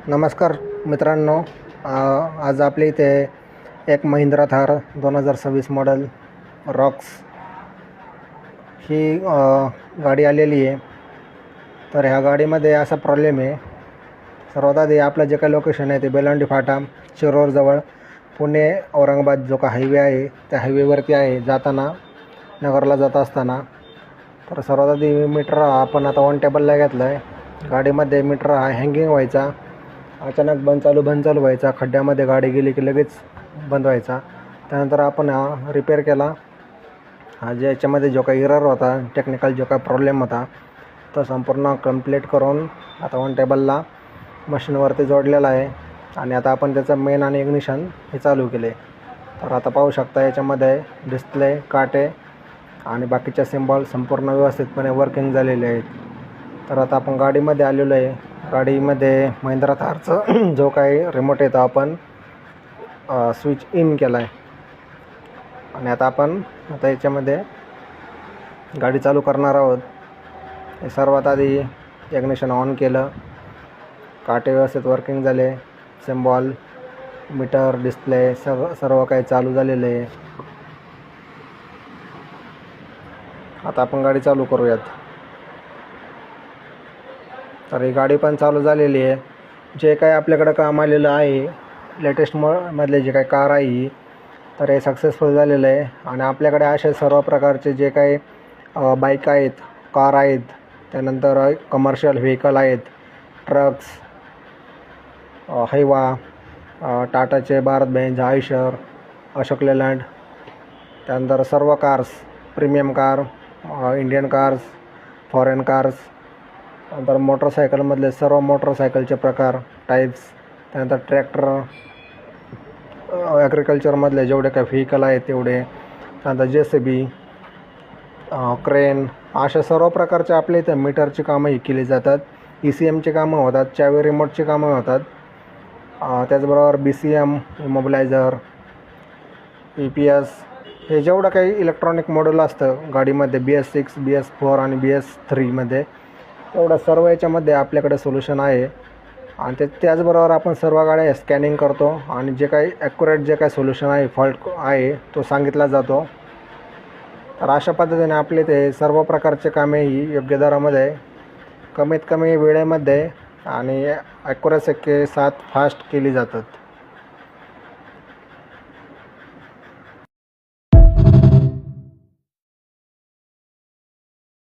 नमस्कार मित्रांनो, आज आपल्या इथे एक महिंद्रा थार 2026 मॉडेल रॉक्स ही गाडी आलेली आहे. तर ह्या गाडीमध्ये असा प्रॉब्लेम आहे. सर्वात आधी आपलं जे काही लोकेशन आहे ते बेलवंडी फाटा शिरोरजवळ पुणे औरंगाबाद जो का हायवे आहे त्या हायवेवरती आहे, जाताना नगरला जात असताना. तर सर्वात आधी मीटर आपण आता ऑन टेबलला घेतला आहे. गाडीमध्ये मीटर हा हँगिंग व्हायचा, अचानक बंद चालू व्हायचा, खड्ड्यामध्ये गाडी गेली की लगेच बंद व्हायचा. त्यानंतर आपण हा रिपेअर केला. हा याच्यामध्ये जो काही एरर होता, टेक्निकल जो काही प्रॉब्लेम होता तो संपूर्ण कंप्लीट करून आता ऑन टेबलला मशीनवरती जोडलेला आहे. आणि आता आपण त्याचं मेन आणि इग्निशन हे चालू केले. तर आता पाहू शकता याच्यामध्ये डिस्प्ले, काटे आणि बाकीच्या सिम्बॉल संपूर्ण व्यवस्थितपणे वर्किंग झालेले आहेत. तर आता आपण गाडीमध्ये आलेलो आहे. गाडीमध्ये महिंद्रा थारचं जो काही रिमोट आहे तो आपण स्विच इन केला आहे. आणि आता आपण याच्यामध्ये गाडी चालू करणार आहोत. हे सर्वात आधी इग्निशन ऑन केलं, काटे व्यवस्थित वर्किंग झाले, सिम्बॉल, मीटर, डिस्प्ले सर्व काही चालू झालेलं आहे. आता आपण गाडी चालू करूयात. तर ही गाडी पण चालू झालेली आहे. जे काही आपल्याकडं काम आलेलं आहे लेटेस्ट मधले जे काही कार आहे तर हे सक्सेसफुल झालेलं आहे. आणि आपल्याकडे असे सर्व प्रकारचे जे काही बाईक आहेत, कार आहेत, त्यानंतर कमर्शियल व्हेकल आहेत, ट्रक्स, हैवा, टाटाचे भारत बेंज, आयशर, अशोक लेलँड, त्यानंतर सर्व cars, premium car, Indian cars, foreign cars, त्यानंतर मोटरसायकलमधले सर्व मोटरसायकलचे प्रकार, टाईप्स, त्यानंतर ट्रॅक्टर, ॲग्रिकल्चरमधले जेवढे काही व्हेकल आहेत तेवढे, त्यानंतर JCB, क्रेन, अशा सर्व प्रकारचे आपल्या इथं मीटरची कामं ही केली जातात. ECMची कामं होतात, चावी रिमोटची कामं होतात. त्याचबरोबर BCM, इमोबिलायझर, EPS, हे जेवढं काही इलेक्ट्रॉनिक मॉड्यूल असतं गाडीमध्ये BS6, BS4 आणि BS3मध्ये, तेवढं सर्व याच्यामध्ये आपल्याकडे सोल्युशन आहे. आणि त्याचबरोबर आपण सर्व गाड्या स्कॅनिंग करतो आणि जे काही ॲक्युरेट जे काही सोल्युशन आहे, फॉल्ट आहे तो सांगितला जातो. तर अशा पद्धतीने आपले ते सर्व प्रकारचे कामे ही योग्य दरामध्ये, कमीत कमी वेळेमध्ये आणि ॲक्युरेसी के साथ फास्ट केली जातात.